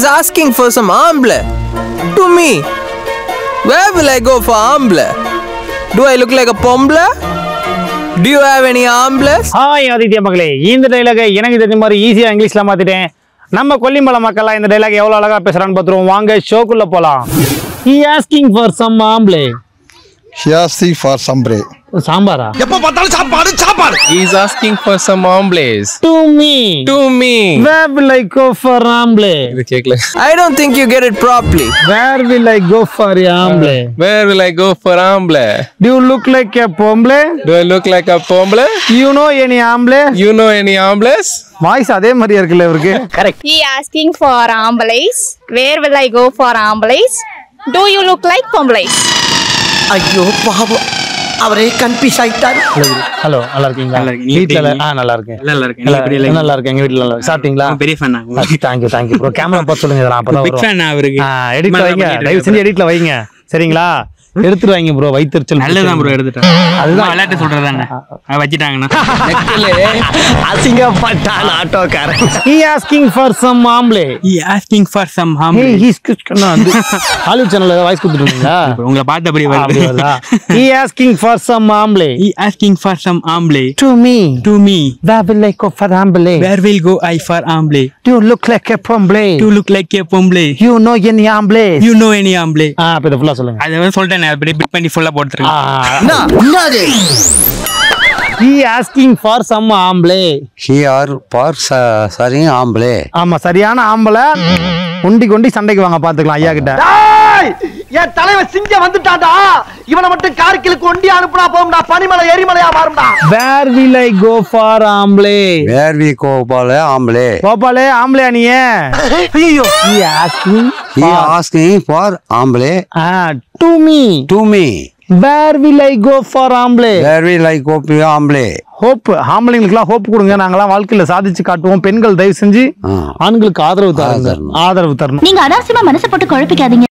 He's asking for some amble. To me. Where will I go for amble? Do I look like a pomble? Do you have any ambles? Hi Aditya மகளே, இந்த டைலாக எனக்கு தெரிஞ்ச மாதிரி ஈஸியா இங்கிலீஷ்ல மாத்திட்டேன். நம்ம கொல்லிமலை மக்கள்லாம் இந்த டைலாக் எவ்வளவு அழகா பேசுறான்னு பாத்துருவோம். வாங்க ஷோக்குள்ள போலாம். He asking for some amble. He asking for some bread. சாம்பாரா? எப்ப பார்த்தாலும் சாப்பாடு சாப்பாடு. He's asking for some ambles. To me. To me. Where will I go for amble? இது கேக்கல. I don't think you get it properly. Where will I go for amble? Where will I go for amble? Do you look like a pomble? Do I look like a pomble? You know any amble? You know any ambles? Voice அதே மாதிரியா இருக்குல்ல இவருக்கு? Correct. He asking for ambles. Where will I go for ambles? Do you look like pombles? ஐயோ பாவம், அவரே confuse ஆயிட்டாரு. Hello, நல்லா இருக்கீங்களா? வீட்ல நல்லா இருக்கேன். நல்லா இருக்கேன். எங்க வீட்ல நல்லா இருக்கு. சாப்பிட்டீங்களா? பெரிய ஃபேன் தேங்க்யூ ப்ரோ. கேமரா பார்த்து சொல்லுங்க, இதெல்லாம் அப்பதான் பிக் ஃபேன் அவருக்கு. எடிட்ல வைங்க, தயவு செஞ்சு எடிட்ல வைங்க, சரிங்களா? எடுத்துட்டு வைங்க ப்ரோ, வைத்தறிச்சல் நல்லதான் ப்ரோ எடுத்துட்டேன். அதுதான் விளையாட்டு சொல்றதானே வச்சிட்டாங்கண்ணா. அசிங்கப்பட்டான் ஆட்டோக்காரன். He asking for some amble. He asking for some amble. Hey, he's Hollywood சேனல்ல வாய்ஸ் கொடுத்துட்டீங்களா? உங்களை பார்த்து அப்படி வருது. He asking for some amble. He asking for some amble. To me. To me. Where will I go for amble? Where will go I for amble? Do you look like a pomble? To look like a pomble. You know any amble? You know any amble? அப்ப இத ஃபுல்லா சொல்லுங்க. அத வந்து சொல்லிட்டேன், அப்படியே bit பண்ணி ஃபுல்லா போட்டுருங்க. என்னது? He asking for some amble. He are for sorry amble. ஆமா, சரியான ஆம்பளை. ஒண்டி சண்டைக்கு வாங்க, பாத்துக்கலாம் ஐயா கிட்ட. என் தலைவன் சிங்க வந்துட்டான்டா. இவனை மட்டும் கார்கிலுக்கு ஒண்டி அனுப்புனா போகும்டா, பனிமலை எரிமலையா மாறும்டா. Where will I go for amble? Where we go for amble? கோபாலே, ஆம்பளையா நீ? ஐயோ, He asking He asking for amble. to me. To me. Where will I go for amble? Where will I go for amble? Hope. ஆம்பளைங்களுக்குலாம் hope கொடுங்க. நாங்களாம் வாழ்க்கையில சாதிச்சு காட்டுவோம். பெண்கள் தயவு செஞ்சு ஆண்களுக்கு ஆதரவு தரணும். நீங்க அனாவசியமா மனசை போட்டு குழப்பிக்காதீங்க.